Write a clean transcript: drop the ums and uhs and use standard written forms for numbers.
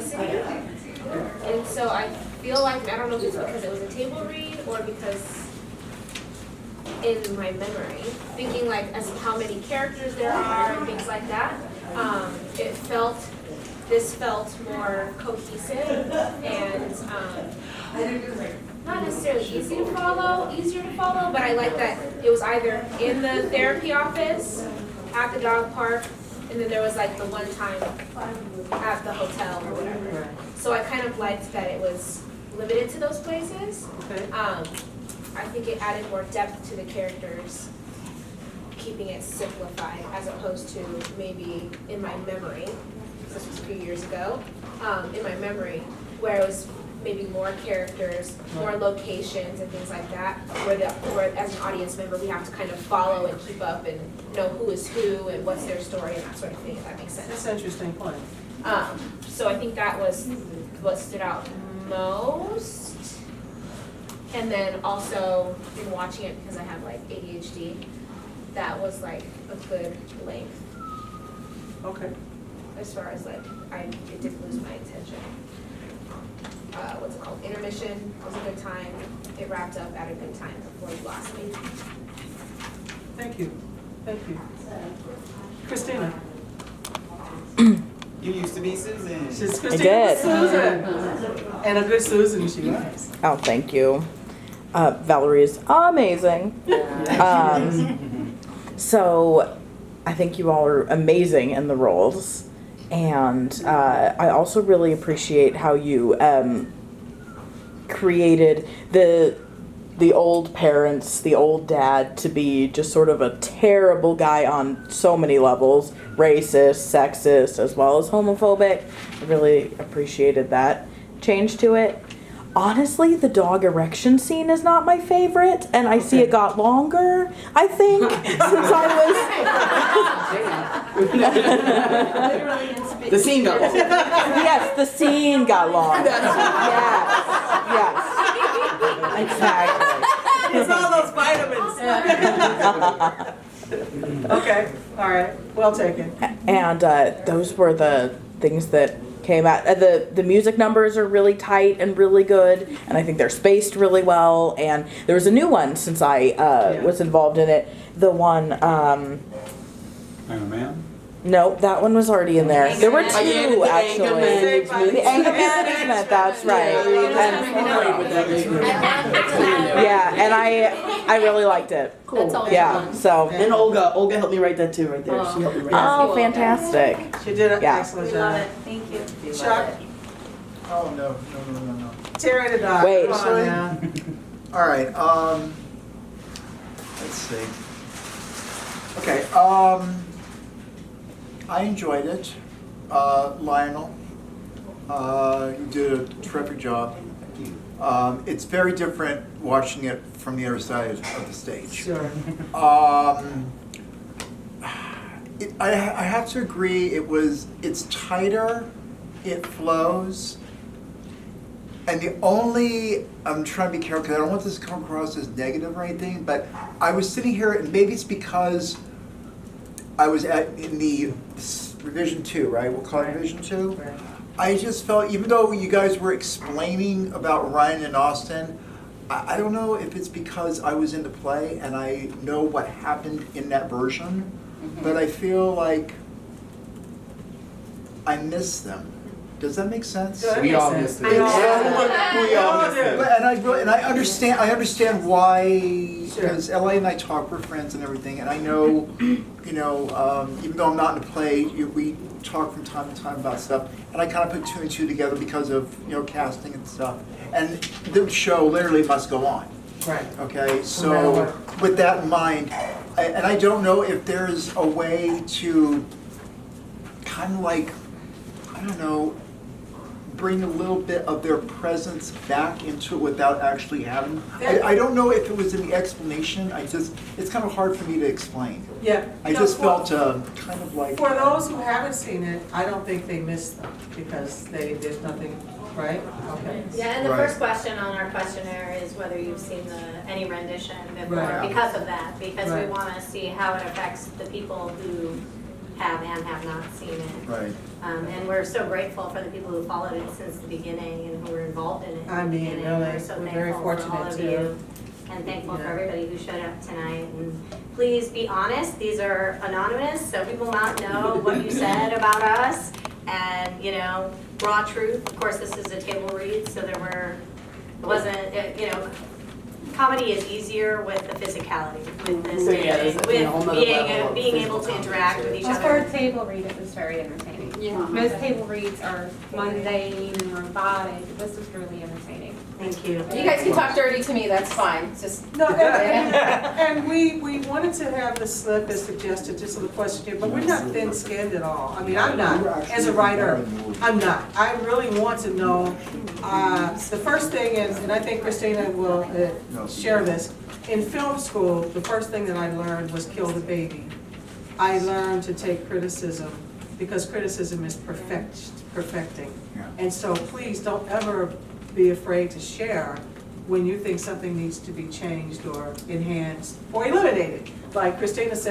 simplicity. And so I feel like, I don't know if it's because it was a table read or because in my memory, thinking like as to how many characters there are and things like that, this felt more cohesive and not necessarily easier to follow, but I like that it was either in the therapy office, at the dog park, and then there was like the one time at the hotel or whatever. So I kind of liked that it was limited to those places. Okay. I think it added more depth to the characters, keeping it simplified as opposed to maybe in my memory, this was a few years ago, in my memory, where it was maybe more characters, more locations and things like that, where as an audience member we have to kind of follow and keep up and know who is who and what's their story and that sort of thing, if that makes sense. That's an interesting point. So I think that was what stood out most. And then also in watching it, because I have like ADHD, that was like a good length. Okay. As far as like, it didn't lose my attention. What's it called? Intermission was a good time. It wrapped up at a good time before it lost me. Thank you. Thank you. Christina. You used to be Susan. She's I Christina did. Susan. And a good Susan she was. Oh, thank you. Valerie is amazing. So I think you all are amazing in the roles. And I also really appreciate how you created the old parents, the old dad, to be just sort of a terrible guy on so many levels, racist, sexist, as well as homophobic. I really appreciated that change to it. Honestly, the dog erection scene is not my favorite, and I see it got longer, I think, since I was... The scene got long. Yes, the scene got long. Yes, exactly. It's all those vitamins. Okay, all right, well taken. And those were the things that came out. The music numbers are really tight and really good, and I think they're spaced really well. And there was a new one since I was involved in it. The one, I'm a man. no, that one was already in there. There were two, actually. The anger management, that's right. And I really liked it. Cool. Yeah, so. And Olga helped me write that too, right there. She helped me write that. Oh, fantastic. She did an Yeah. excellent We love job. it, thank you. Chuck, Oh, no. Terry the dog. Wait. Come on now. All right, let's see. Okay, I enjoyed it. Lionel, you did a terrific job. It's very different watching it from the other side of the stage. Sure. I have to agree, it's tighter, it flows, and I'm trying to be careful because I don't want this to come across as negative or anything, but I was sitting here, and maybe it's because I was in the revision 2, right? We'll call it revision 2. Right. I just felt, even though you guys were explaining about Ryan and Austin, I don't know if it's because I was in the play and I know what happened in that version, but I feel like I miss them. Does that make sense? Good. We all missed it. We all missed it. And I understand why, Sure. because LA and I talk, we're friends and everything, and I know, even though I'm not in the play, we talk from time to time about stuff, and I kind of put 2 and 2 together because of, casting and stuff. And the show literally must go on. Right. Okay, No matter so what. with that in mind, and I don't know if there's a way to kind of like, I don't know, bring a little bit of their presence back into it without actually having. I don't know if it was in the explanation. It's kind of hard for me to explain. Yeah. I just felt kind of like. For those who haven't seen it, I don't think they missed them because there's nothing, right? Okay. Yeah, and the Right. first question on our questionnaire is whether you've seen any rendition before, Right. because of that, because we Right. want to see how it affects the people who have and have not seen it. Right. And we're so grateful for the people who followed it since the beginning and who were involved in it. I mean, And really, we're so we're very thankful for all fortunate of too. you. And thankful for Yeah. everybody who showed up tonight. And please be honest, these are anonymous, so people might know what you said about us. And, you know, raw truth. Of course, this is a table read, so it wasn't, you know, comedy is easier with the physicality, with this, Yeah, there's a whole with nother level of being able to physical interact comedy, with each Well, for other. a table read, it was very entertaining. Yeah. Most table reads are mundane and robotic. This was really entertaining. Thank you. You guys can talk dirty to me, that's fine, just. No, and we wanted to have the slip as suggested, just a little question, but we're not thin-skinned at all. I mean, I'm not, as a writer, I'm not. I really want to know, the first thing, and I think Christina will share this, in film school, the first thing that I learned was kill the baby. I learned to take criticism, because criticism is perfecting. Yeah. And so please don't ever be afraid to share when you think something needs to be changed or enhanced or eliminated. Like Christina said,